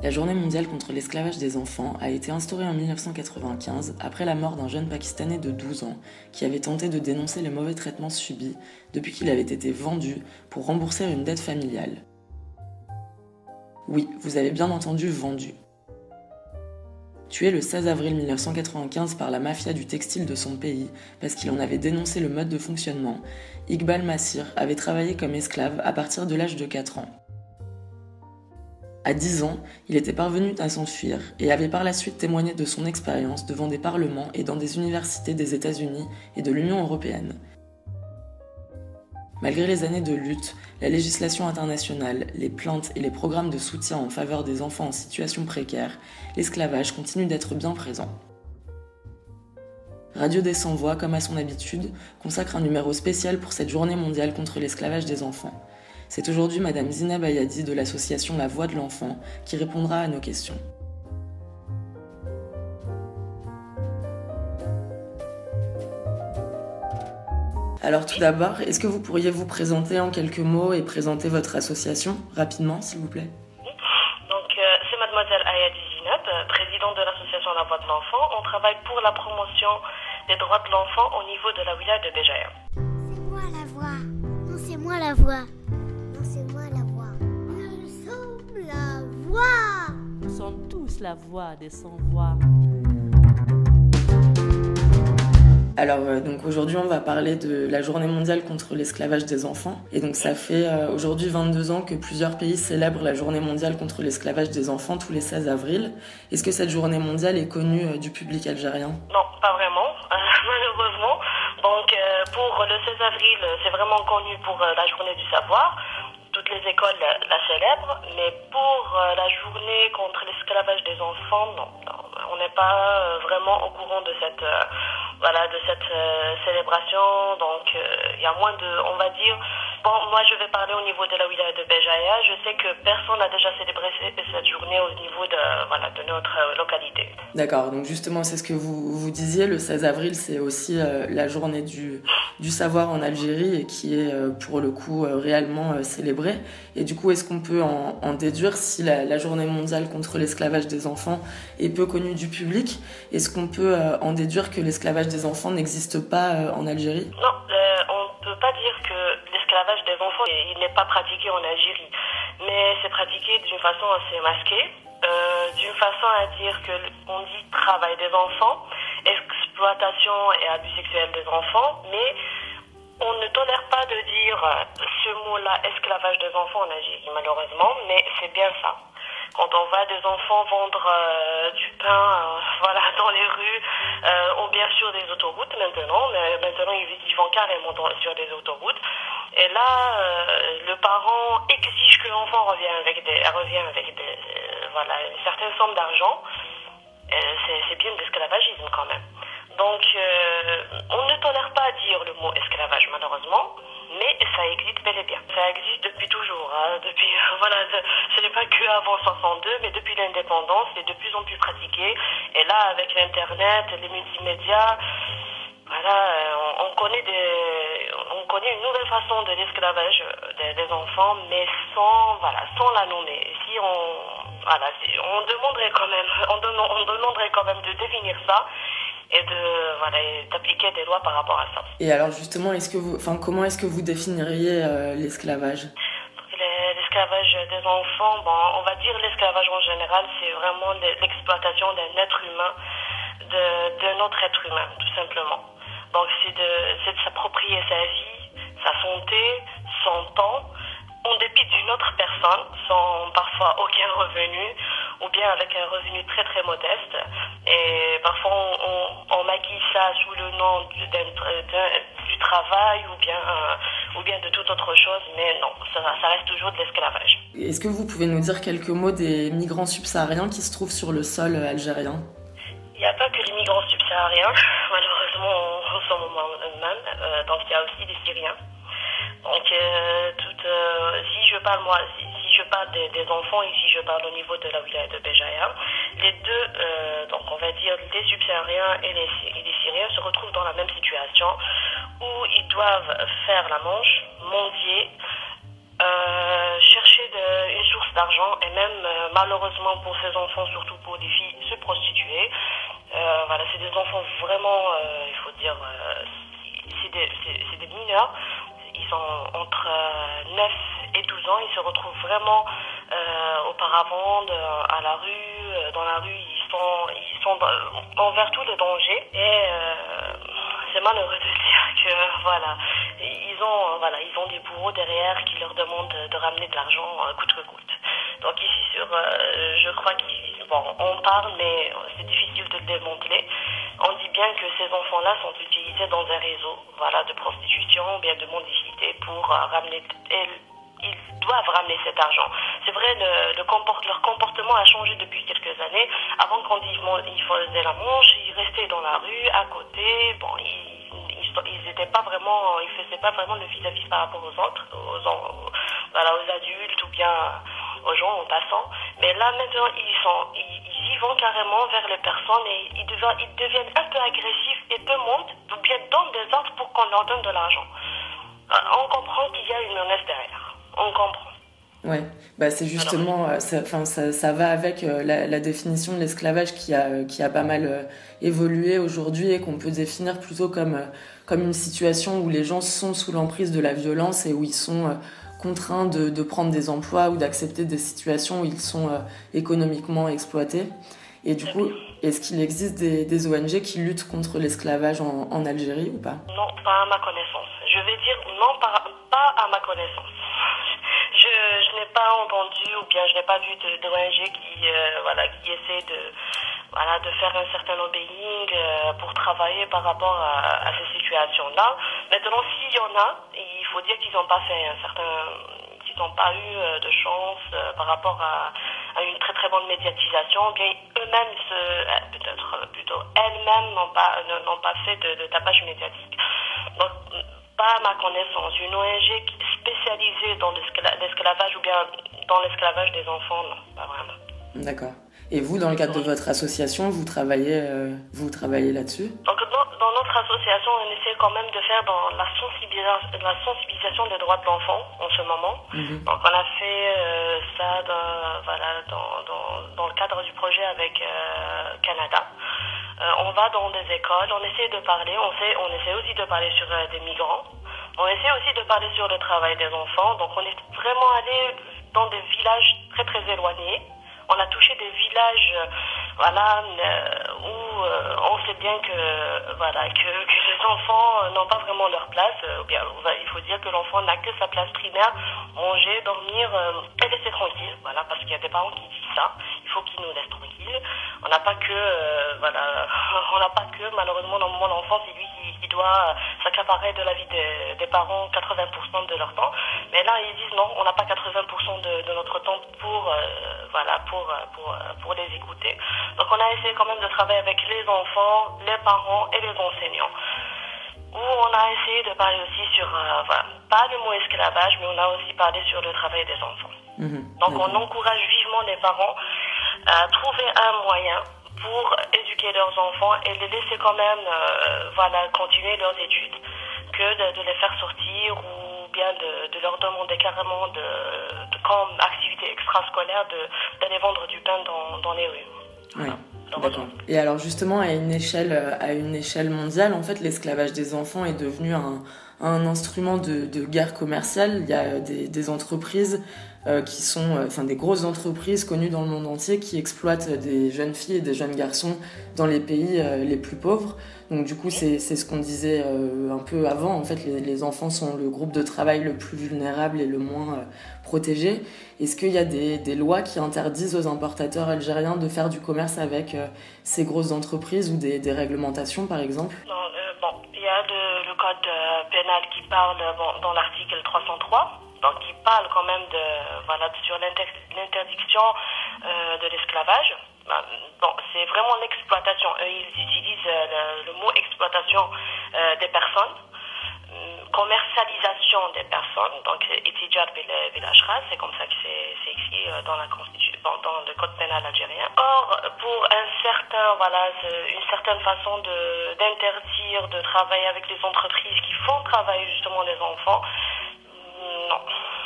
La Journée mondiale contre l'esclavage des enfants a été instaurée en 1995 après la mort d'un jeune Pakistanais de 12 ans qui avait tenté de dénoncer les mauvais traitements subis depuis qu'il avait été vendu pour rembourser une dette familiale. Oui, vous avez bien entendu vendu. Tué le 16 avril 1995 par la mafia du textile de son pays parce qu'il en avait dénoncé le mode de fonctionnement, Iqbal Masir avait travaillé comme esclave à partir de l'âge de 4 ans. À 10 ans, il était parvenu à s'enfuir et avait par la suite témoigné de son expérience devant des parlements et dans des universités des États-Unis et de l'Union européenne. Malgré les années de lutte, la législation internationale, les plaintes et les programmes de soutien en faveur des enfants en situation précaire, l'esclavage continue d'être bien présent. Radio des Sans-Voix, comme à son habitude, consacre un numéro spécial pour cette journée mondiale contre l'esclavage des enfants. C'est aujourd'hui Madame Zineb Ayadi de l'association La Voix de l'Enfant qui répondra à nos questions. Alors tout d'abord, est-ce que vous pourriez vous présenter en quelques mots et présenter votre association rapidement, s'il vous plaît ? C'est Mademoiselle Ayadi Zineb, présidente de l'association La Voix de l'Enfant. On travaille pour la promotion des droits de l'enfant au niveau de la wilaya de Béjaïa. C'est moi la voix. Non, c'est moi la voix. Non, c'est moi la voix. Nous sommes la voix. Nous sommes tous la voix des sans-voix. Alors donc aujourd'hui on va parler de la journée mondiale contre l'esclavage des enfants et donc ça fait aujourd'hui 22 ans que plusieurs pays célèbrent la journée mondiale contre l'esclavage des enfants tous les 16 avril. Est-ce que cette journée mondiale est connue du public algérien ? Non, pas vraiment, malheureusement. Donc pour le 16 avril, c'est vraiment connu pour la journée du savoir. Toutes les écoles la célèbrent, mais pour la journée contre l'esclavage des enfants, non, on n'est pas vraiment au courant de cette célébration. Donc il y a moins de, on va dire, bon, moi je vais parler au niveau de la wilaya de Béjaïa. Je sais que personne n'a déjà célébré cette journée au niveau de notre localité. D'accord, donc justement c'est ce que vous disiez, le 16 avril c'est aussi la journée du savoir en Algérie et qui est pour le coup réellement célébrée. Et du coup, est-ce qu'on peut en déduire si la journée mondiale contre l'esclavage des enfants est peu connue du public ? Est-ce qu'on peut en déduire que l'esclavage des enfants n'existe pas en Algérie ? Non, on ne peut pas dire que l'esclavage des enfants il n'est pas pratiqué en Algérie, mais c'est pratiqué d'une façon assez masquée, d'une façon à dire qu'on dit travail des enfants, exploitation et abus sexuels des enfants, mais on ne tolère pas de dire ce mot-là, esclavage des enfants en Algérie, malheureusement, mais c'est bien ça. Quand on voit des enfants vendre du pain dans les rues, ou bien sur des autoroutes maintenant, mais maintenant ils vont carrément sur des autoroutes. Et là, le parent exige que l'enfant revienne avec une certaine somme d'argent. C'est bien de l'esclavagisme quand même. Donc, on ne tolère pas à dire le mot esclavage, malheureusement, mais ça existe bel et bien. Ça existe depuis toujours. Ce n'est pas qu'avant 62, mais depuis l'indépendance, c'est de plus en plus pratiqué. Et là, avec l'Internet, les multimédias, on connaît une nouvelle façon de l'esclavage des enfants, mais sans la nommer. On demanderait quand même de définir ça. Et d'appliquer des lois par rapport à ça. Et alors justement, comment est-ce que vous définiriez l'esclavage ? L'esclavage des enfants, on va dire l'esclavage en général, c'est vraiment l'exploitation d'un être humain, d'un autre être humain, tout simplement. Donc c'est de s'approprier sa vie, sa santé, son temps, en dépit d'une autre personne, sans parfois aucun revenu, ou bien avec un revenu très très modeste. Et parfois on maquille ça sous le nom du travail ou bien de toute autre chose, mais non, ça reste toujours de l'esclavage. Est-ce que vous pouvez nous dire quelques mots des migrants subsahariens qui se trouvent sur le sol algérien ? Il n'y a pas que les migrants subsahariens, malheureusement en ce moment même, donc il y a aussi des Syriens. Donc si je parle des enfants et si je parle au niveau de la wilaya de Béjaïa, les deux, donc on va dire les subsahariens et les Syriens se retrouvent dans la même situation où ils doivent faire la manche, mendier, chercher une source d'argent et même malheureusement pour ces enfants, surtout pour les filles, se prostituer. Voilà, c'est des enfants vraiment, il faut dire, c'est des mineurs. Ils sont entre 9 et 12 ans. Ils se retrouvent vraiment auparavant à la rue. Dans la rue, ils sont envers tous les dangers. Et c'est malheureux de dire que ils ont des bourreaux derrière qui leur demandent de ramener de l'argent coûte que coûte. Donc ici je crois on parle, mais c'est difficile de le démanteler. On dit bien que ces enfants-là sont utilisés dans un réseau, de prostitution ou bien de mendicité pour ramener. Ils doivent ramener cet argent. C'est vrai, leur comportement a changé depuis quelques années. Avant, quand ils faisaient la manche, ils restaient dans la rue, à côté. Bon, ils faisaient pas vraiment le vis-à-vis par rapport aux autres, aux adultes ou bien aux gens en passant. Mais là, maintenant, ils y vont carrément vers les personnes et ils deviennent un peu agressifs et demandent ou bien donnent des ordres pour qu'on leur donne de l'argent. On comprend qu'il y a une menace derrière. On comprend. Ouais, c'est justement, ça va avec la définition de l'esclavage qui a pas mal évolué aujourd'hui et qu'on peut définir plutôt comme une situation où les gens sont sous l'emprise de la violence et où ils sont contraints de prendre des emplois ou d'accepter des situations où ils sont économiquement exploités. Et du coup, est-ce qu'il existe des ONG qui luttent contre l'esclavage en Algérie ou pas? Non, pas à ma connaissance. Je vais dire non, pas à ma connaissance. Je n'ai pas entendu ou bien je n'ai pas vu d'ONG qui essaie de faire un certain lobbying pour travailler par rapport à ces situations-là. Maintenant, s'il y en a, il faut dire qu'ils n'ont pas eu de chance par rapport à une très très bonne médiatisation, bien eux-mêmes elles-mêmes n'ont pas fait de tapage médiatique. Donc, pas à ma connaissance, une ONG spécialisée dans l'esclavage ou bien dans l'esclavage des enfants, non, pas vraiment. D'accord. Et vous, dans le cadre de votre association, vous travaillez là-dessus? Donc, dans notre association, on essaie quand même de faire dans la sensibilisation des droits de l'enfant en ce moment. Mm-hmm. Donc, on a fait ça dans le cadre du projet avec Canada. On va dans des écoles, on essaie de parler, on essaie aussi de parler sur des migrants. On essaie aussi de parler sur le travail des enfants. Donc, on est vraiment allé dans des villages très très éloignés. On a touché des villages, où on sait bien que les enfants n'ont pas vraiment leur place. Il faut dire que l'enfant n'a que sa place primaire, manger, dormir et laisser tranquille. Voilà, parce qu'il y a des parents qui disent ça. Il faut qu'ils nous laissent tranquilles. On n'a pas que malheureusement dans le moment l'enfant c'est lui qui doit s'accaparer de la vie des parents 80% de leur temps. Mais là ils disent non, on n'a pas 80% de notre temps pour les écouter. Donc on a essayé quand même de travailler avec les enfants, les parents et les enseignants. Où on a essayé de parler aussi sur, pas le mot esclavage, mais on a aussi parlé sur le travail des enfants. Mmh. Donc on encourage vivement les parents à trouver un moyen pour éduquer leurs enfants et les laisser quand même continuer leurs études, que de les faire sortir ou bien de leur demander carrément comme activité extrascolaire d'aller vendre du pain dans les rues. Oui. D'accord. Et alors justement à une échelle mondiale, en fait, l'esclavage des enfants est devenu un instrument de guerre commerciale. Il y a des entreprises qui sont des grosses entreprises connues dans le monde entier qui exploitent des jeunes filles et des jeunes garçons dans les pays les plus pauvres. Donc du coup, c'est ce qu'on disait un peu avant. En fait, les enfants sont le groupe de travail le plus vulnérable et le moins protégé. Est-ce qu'il y a des lois qui interdisent aux importateurs algériens de faire du commerce avec ces grosses entreprises ou des réglementations, par exemple? Non, il y a le code pénal qui parle dans l'article 303. Donc, qui parle quand même sur l'interdiction de l'esclavage. Bon, c'est vraiment l'exploitation. Eux, ils utilisent le mot exploitation des personnes, commercialisation des personnes, donc itijar bil ashkhas, c'est comme ça que c'est écrit dans la Constitution, dans le code pénal algérien. Or, pour une certaine façon d'interdire de travailler avec les entreprises qui font travailler justement les enfants, non.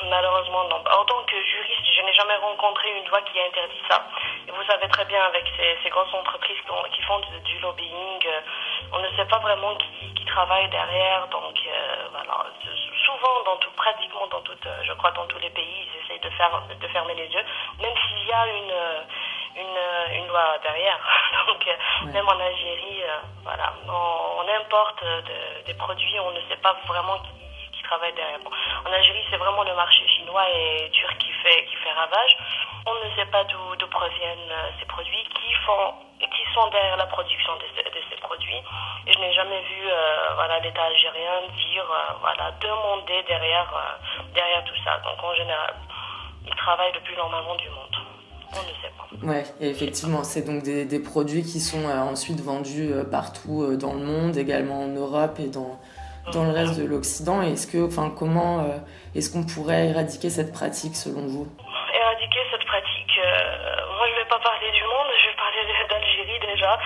Malheureusement, non. En tant que juriste, je n'ai jamais rencontré une loi qui a interdit ça. Et vous savez très bien, avec ces grosses entreprises qui font du lobbying, on ne sait pas vraiment qui travaille derrière. Donc, voilà. Souvent, pratiquement dans je crois dans tous les pays, ils essayent de fermer les yeux, même s'il y a une loi derrière. Donc, même en Algérie, voilà, on importe des produits, on ne sait pas vraiment qui travaille derrière. Bon, en Algérie, c'est vraiment le marché chinois et turc qui fait ravage. On ne sait pas d'où proviennent ces produits, qui sont derrière la production de ces produits. Et je n'ai jamais vu l'État algérien demander derrière tout ça. Donc en général, ils travaillent le plus normalement du monde. On ne sait pas. Ouais, et effectivement, c'est donc des produits qui sont ensuite vendus partout dans le monde, également en Europe et dans le reste de l'Occident. Comment est-ce qu'on pourrait éradiquer cette pratique selon vous? Éradiquer cette pratique, moi je ne vais pas parler du monde, je vais parler d'Algérie déjà.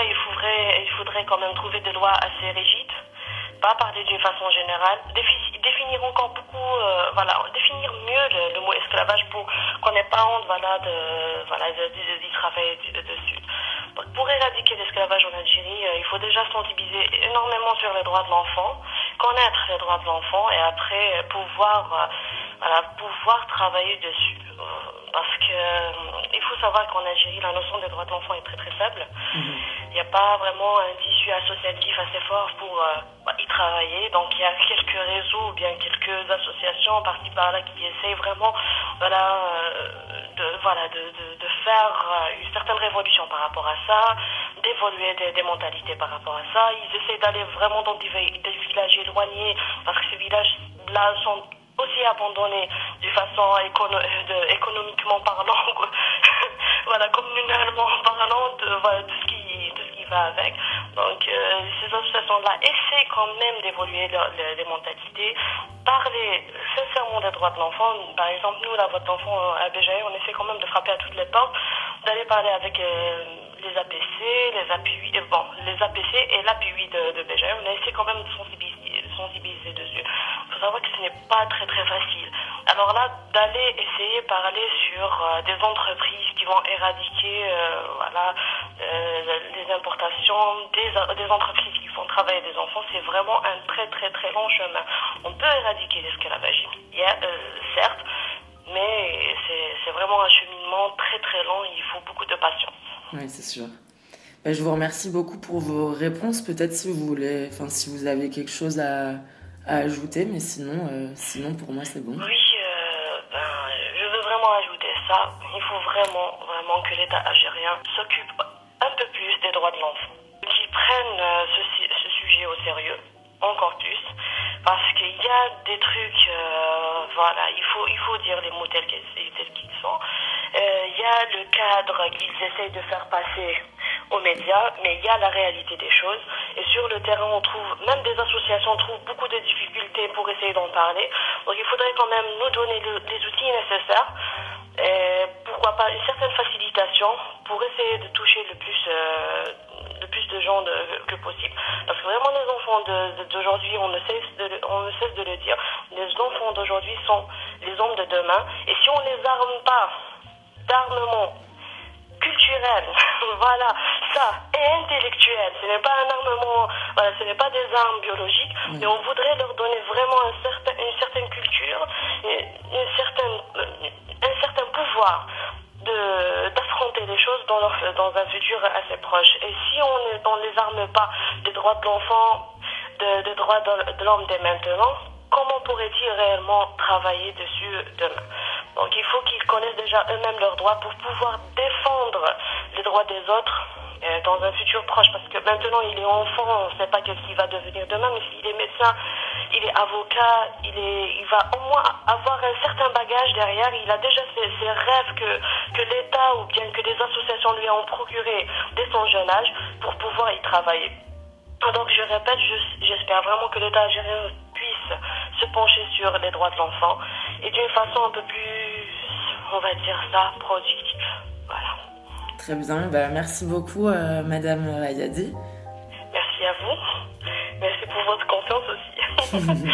Il faudrait quand même trouver des lois assez rigides, pas parler d'une façon générale, définir encore définir mieux le mot esclavage pour qu'on n'ait pas honte d'y travailler dessus. Pour éradiquer l'esclavage en Algérie, il faut déjà sensibiliser énormément sur les droits de l'enfant, connaître les droits de l'enfant et après pouvoir travailler dessus. Parce que il faut savoir qu'en Algérie, la notion des droits de l'enfant est très très faible. Il n'y a pas vraiment un tissu associatif assez fort pour y travailler. Donc il y a quelques réseaux ou bien quelques associations par-ci par-là qui essayent vraiment de faire une certaine révolution par rapport à ça, d'évoluer des mentalités par rapport à ça. Ils essayent d'aller vraiment dans des villages éloignés parce que ces villages-là sont aussi abandonnés de façon économiquement parlant, communalement parlant, tout ce qui va avec. Donc ces associations-là essaient quand même d'évoluer les mentalités, parler sincèrement des droits de l'enfant. Par exemple, nous, la voix de l'enfant à BGE, on essaie quand même de frapper à toutes les portes, d'aller parler avec les APC, les APC et l'API de BGE. On a essayé quand même de sensibiliser dessus. Il faut savoir que ce n'est pas très très facile. Alors là, d'aller essayer de parler sur des entreprises qui vont éradiquer les importations, des entreprises qui font travailler des enfants, c'est vraiment un très très très long chemin. On peut éradiquer l'esclavagisme, certes, mais c'est vraiment un cheminement très très long, il faut beaucoup de patience. Oui, c'est sûr. Je vous remercie beaucoup pour vos réponses. Peut-être si vous avez quelque chose à ajouter, mais sinon pour moi c'est bon. Oui, je veux vraiment ajouter ça. Il faut vraiment que l'État algérien s'occupe un peu plus des droits de l'enfant, qu'ils prennent ce sujet au sérieux, encore plus, parce qu'il y a des trucs, il faut dire les mots tels qu'ils sont. Il y a le cadre qu'ils essayent de faire passer aux médias, mais il y a la réalité des choses. Et sur le terrain, on trouve, même des associations trouvent beaucoup de difficultés pour essayer d'en parler. Donc il faudrait quand même nous donner les outils nécessaires, et pourquoi pas une certaine facilitation pour essayer de toucher le plus de gens que possible. Parce que vraiment les enfants d'aujourd'hui, on ne cesse de le dire, les enfants d'aujourd'hui sont les hommes de demain. Et si on ne les arme pas d'armement culturel, et intellectuel, ce n'est pas un armement, ce n'est pas des armes biologiques, mais on voudrait leur donner vraiment une certaine culture, un certain pouvoir d'affronter les choses dans un futur assez proche. Et si on ne les arme pas des droits de l'enfant, des droits de l'homme dès maintenant, comment pourraient-ils réellement travailler dessus demain? Donc il faut qu'ils connaissent déjà eux-mêmes leurs droits pour pouvoir défendre les droits des autres dans un futur proche, parce que maintenant il est enfant, on ne sait pas qu'est-ce qu'il va devenir demain, mais s'il est médecin, il est avocat, il va au moins avoir un certain bagage derrière. Il a déjà ses rêves que l'État ou bien que des associations lui ont procuré dès son jeune âge pour pouvoir y travailler. Donc je répète, j'espère vraiment que l'État algérien puisse se pencher sur les droits de l'enfant et d'une façon un peu plus, on va dire ça, productive. Voilà. Très bien, merci beaucoup Madame Ayadi. Merci à vous. Merci pour votre confiance aussi.